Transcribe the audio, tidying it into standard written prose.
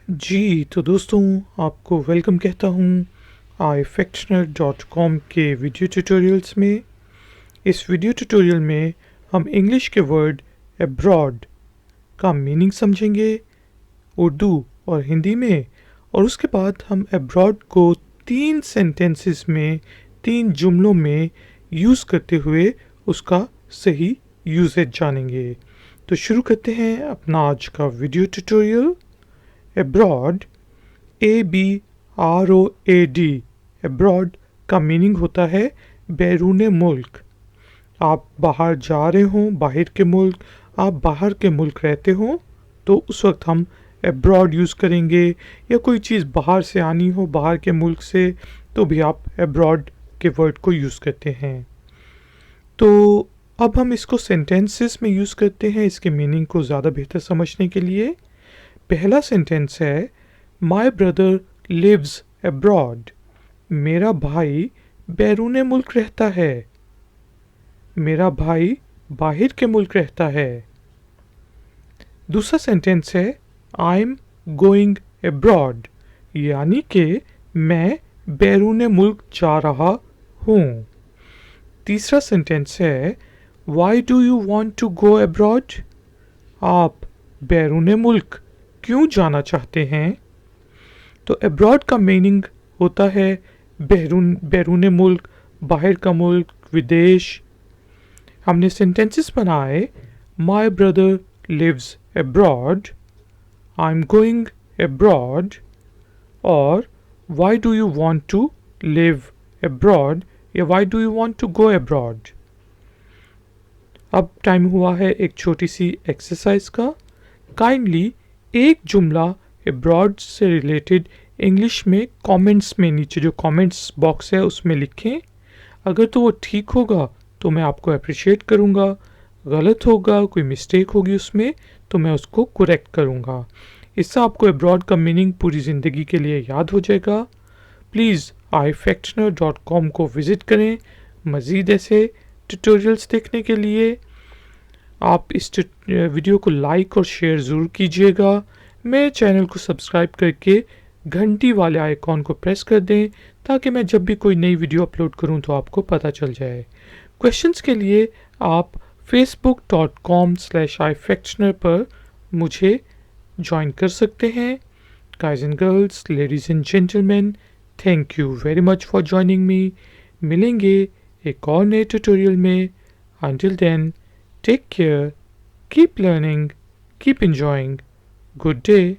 जी, तो दोस्तों आपको वेलकम कहता हूँ iFactioner.com के वीडियो ट्यूटोरियल्स में। इस वीडियो ट्यूटोरियल में हम इंग्लिश के वर्ड अब्रॉड का मीनिंग समझेंगे उर्दू और हिंदी में, और उसके बाद हम अब्रॉड को 3 सेंटेंसेस में, 3 जुमलों में यूज़ करते हुए उसका सही यूसेज जानेंगे। तो शुरू करते हैं अपना आज का video tutorial. Abroad, ABROAD, abroad का मीनिंग होता है बैरून मुल्क। आप बाहर जा रहे हों, बाहर के मुल्क, आप बाहर के मुल्क रहते हों, तो उस वक्त हम अब्रॉड यूज़ करेंगे। या कोई चीज़ बाहर से आनी हो, बाहर के मुल्क से, तो भी आप अब्रॉड के वर्ड को यूज़ करते हैं। तो अब हम इसको सेंटेंसेस में यूज़ करते हैं इसके मीनिंग को ज़्यादा बेहतर समझने के लिए। पहला सेंटेंस है माई ब्रदर लिव्स अब्रॉड। मेरा भाई बैरून मुल्क रहता है। मेरा भाई बाहर के मुल्क रहता है। दूसरा सेंटेंस है आई एम गोइंग अब्रॉड, यानी कि मैं बैरून मुल्क जा रहा हूँ। तीसरा सेंटेंस है why do you want to go abroad. आप बैरून मुल्क क्यों जाना चाहते हैं। तो अब्रॉड का मीनिंग होता है बैरून मुल्क, बाहर का मुल्क, विदेश। हमने सेंटेंसेस बनाए my brother lives abroad, I am going abroad, और why do you want to live abroad या why do you want to go abroad. अब टाइम हुआ है एक छोटी सी एक्सरसाइज का। काइंडली एक जुमला अब्रॉड से रिलेटेड इंग्लिश में कमेंट्स में, नीचे जो कमेंट्स बॉक्स है उसमें लिखें। अगर तो वो ठीक होगा तो मैं आपको अप्रिशिएट करूँगा, गलत होगा, कोई मिस्टेक होगी उसमें, तो मैं उसको करेक्ट करूँगा। इससे आपको अब्रॉड का मीनिंग पूरी ज़िंदगी के लिए याद हो जाएगा। प्लीज़ iFactioner.com को विज़िट करें मज़ीद ऐसे ट्यूटोरियल्स देखने के लिए। आप इस वीडियो को लाइक और शेयर ज़रूर कीजिएगा। मेरे चैनल को सब्सक्राइब करके घंटी वाले आइकॉन को प्रेस कर दें ताकि मैं जब भी कोई नई वीडियो अपलोड करूं तो आपको पता चल जाए। क्वेश्चंस के लिए आप facebook.com/iFactioner पर मुझे ज्वाइन कर सकते हैं। Guys and girls, ladies and gentleman, thank you very much for joining me. मिलेंगे एक और नए ट्यूटोरियल में। Until then, take care, keep learning, keep enjoying. Good day.